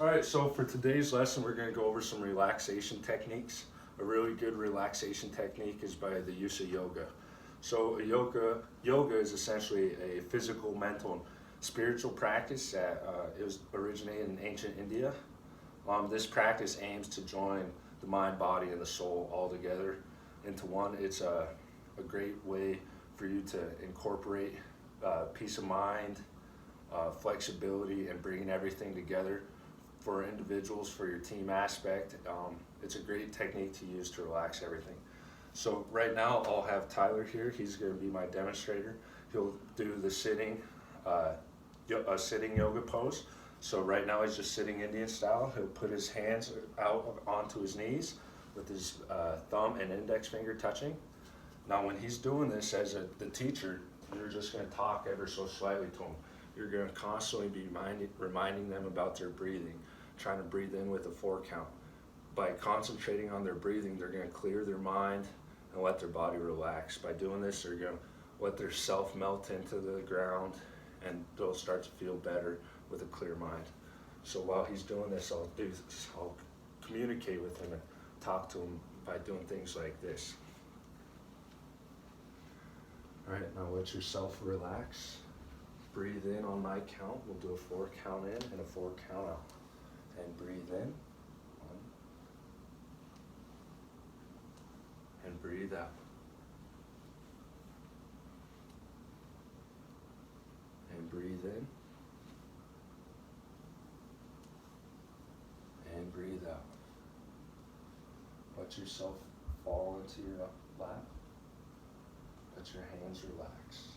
All right, so for today's lesson, we're going to go over some relaxation techniques. A really good relaxation technique is by the use of yoga. So yoga is essentially a physical, mental, and spiritual practice that it was originated in ancient India. This practice aims to join the mind, body, and the soul all together into one. It's a great way for you to incorporate peace of mind, flexibility, and bringing everything together for individuals, for your team aspect. It's a great technique to use to relax everything. So right now I'll have Tyler here. He's going to be my demonstrator. He'll do the sitting yoga pose. So right now he's just sitting Indian style. He'll put his hands out onto his knees with his thumb and index finger touching. Now when he's doing this as the teacher, you're just going to talk ever so slightly to him. You're going to constantly be reminding them about their breathing, trying to breathe in with a 4 count. By concentrating on their breathing, they're going to clear their mind and let their body relax. By doing this, they're going to let their self melt into the ground, and they'll start to feel better with a clear mind. So while he's doing this, I'll communicate with him and talk to him by doing things like this. All right, now let yourself relax. Breathe in on my count. We'll do a 4 count in and a 4 count out. And breathe in. 1. And breathe out. And breathe in. And breathe out. Let yourself fall into your lap. Let your hands relax.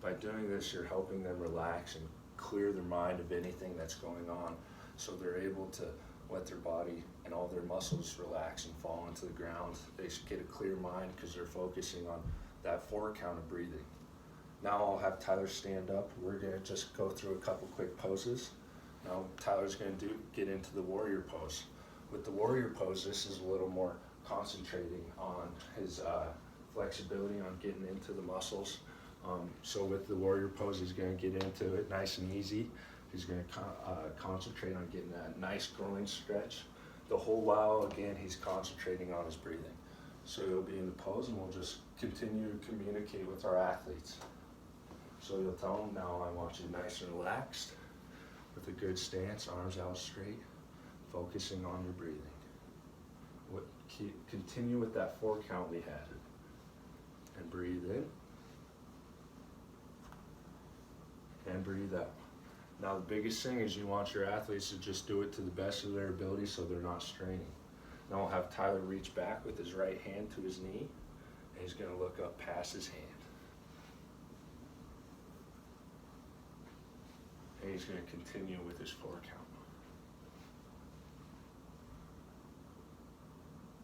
By doing this, you're helping them relax and clear their mind of anything that's going on, so they're able to let their body and all their muscles relax and fall into the ground. They should get a clear mind because they're focusing on that 4 count of breathing. Now I'll have Tyler stand up. We're going to just go through a couple quick poses. Now Tyler's going to get into the warrior pose. With the warrior pose, this is a little more concentrating on his flexibility, on getting into the muscles. So with the warrior pose, he's going to get into it nice and easy. He's going to concentrate on getting that nice groin stretch. The whole while, again, he's concentrating on his breathing. So he'll be in the pose, and we'll just continue to communicate with our athletes. So you'll tell them, now I want you nice and relaxed, with a good stance, arms out straight, focusing on your breathing. Continue with that 4 count we had. And breathe in. And breathe out. Now the biggest thing is you want your athletes to just do it to the best of their ability so they're not straining. Now we'll have Tyler reach back with his right hand to his knee, and he's going to look up past his hand. And he's going to continue with his 4 count.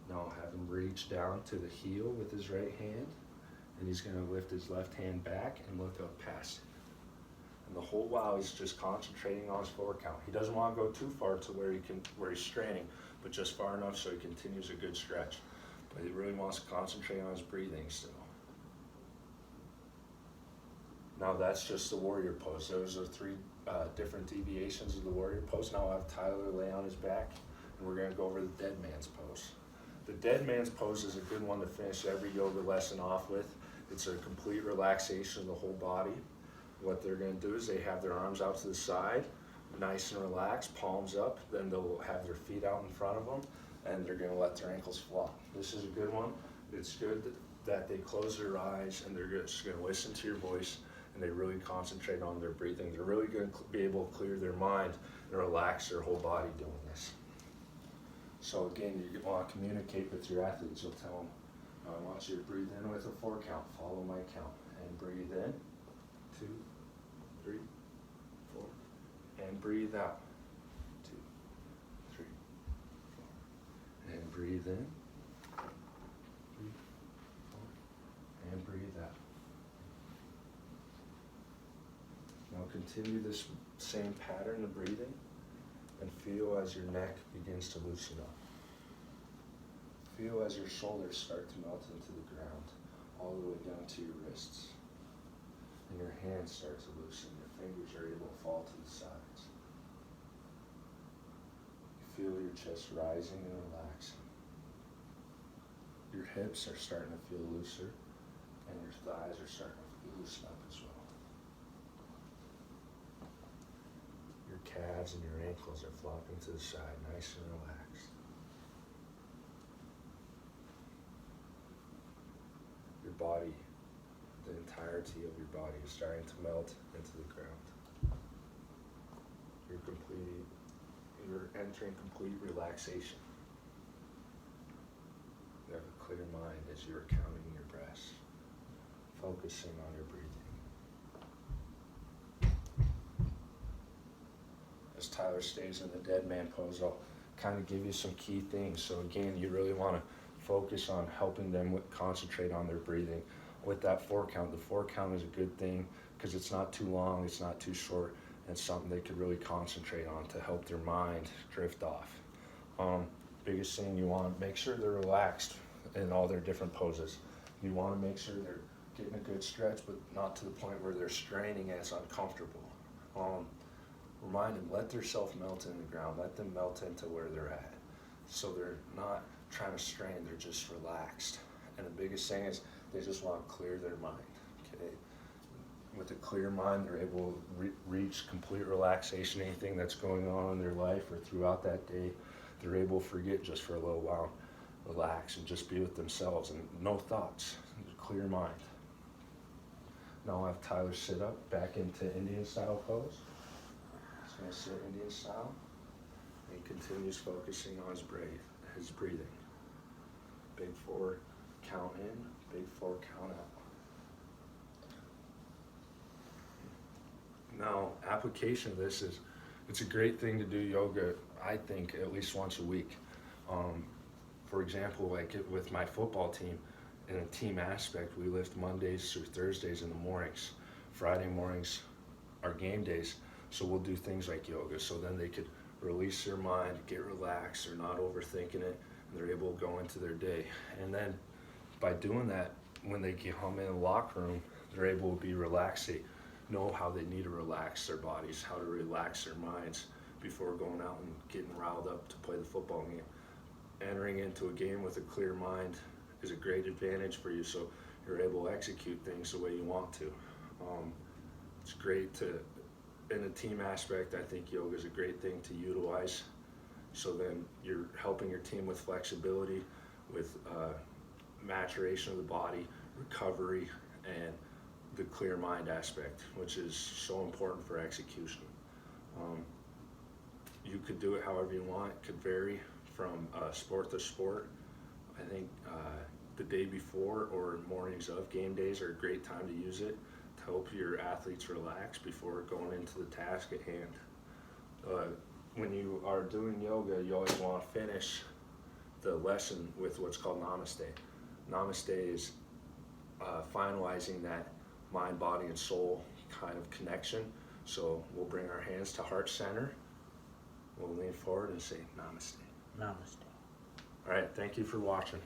Now I'll have him reach down to the heel with his right hand, and he's going to lift his left hand back and look up past it. And the whole while he's just concentrating on his 4 count. He doesn't want to go too far to where he's straining, but just far enough so he continues a good stretch. But he really wants to concentrate on his breathing still. Now that's just the warrior pose. Those are 3 different deviations of the warrior pose. Now I'll have Tyler lay on his back, and we're going to go over the dead man's pose. The dead man's pose is a good one to finish every yoga lesson off with. It's a complete relaxation of the whole body. What they're going to do is they have their arms out to the side, nice and relaxed, palms up. Then they'll have their feet out in front of them, and they're going to let their ankles flop. This is a good one. It's good that they close their eyes, and they're just going to listen to your voice, and they really concentrate on their breathing. They're really going to be able to clear their mind and relax their whole body doing this. So again, you want to communicate with your athletes. You'll tell them, I want you to breathe in with a 4 count. Follow my count. And breathe in. 2, 3, 4. And breathe out. 2, 3, 4. And breathe in. 3, 4. And breathe out. Now continue this same pattern of breathing and feel as your neck begins to loosen up. Feel as your shoulders start to melt into the ground, all the way down to your wrists. And your hands start to loosen. Your fingers are able to fall to the sides. You feel your chest rising and relaxing. Your hips are starting to feel looser, and your thighs are starting to loosen up as well. Your calves and your ankles are flopping to the side, nice and relaxed. Your body, the entirety of your body is starting to melt into the ground. You're entering complete relaxation. You have a clear mind as you are counting your breaths, focusing on your breathing. As Tyler stays in the dead man pose, I'll kind of give you some key things. So again, you really want to focus on helping them concentrate on their breathing. With that 4 count, the 4 count is a good thing because it's not too long, it's not too short, and it's something they could really concentrate on to help their mind drift off. Biggest thing, you want to make sure they're relaxed in all their different poses. You want to make sure they're getting a good stretch, but not to the point where they're straining and it's uncomfortable. Remind them, let their self melt in the ground, let them melt into where they're at. So they're not trying to strain, they're just relaxed. And the biggest thing is they just want to clear their mind. Okay? With a clear mind, they're able to reach complete relaxation. Anything that's going on in their life or throughout that day, they're able to forget just for a little while, relax and just be with themselves and no thoughts, clear mind. Now I'll have Tyler sit up back into Indian style pose. He's going to sit Indian style. And he continues focusing on his breathing. Big 4 count in, big 4 count out. Now, application of this is, it's a great thing to do yoga, I think, at least once a week. For example, like with my football team, in a team aspect, we lift Mondays through Thursdays in the mornings. Friday mornings are game days, so we'll do things like yoga, so then they could release their mind, get relaxed, they're not overthinking it, and they're able to go into their day. And then by doing that, when they get home in the locker room, they're able to be relaxed. They know how they need to relax their bodies, how to relax their minds before going out and getting riled up to play the football game. Entering into a game with a clear mind is a great advantage for you, so you're able to execute things the way you want to. It's great to, in a team aspect, I think yoga is a great thing to utilize. So then you're helping your team with flexibility, with maturation of the body, recovery, and the clear mind aspect, which is so important for execution. You could do it however you want. It could vary from sport to sport. I think the day before or mornings of game days are a great time to use it to help your athletes relax before going into the task at hand. When you are doing yoga, you always want to finish the lesson with what's called namaste. Namaste is finalizing that mind, body, and soul kind of connection. So we'll bring our hands to heart center. We'll lean forward and say namaste. Namaste. All right, thank you for watching.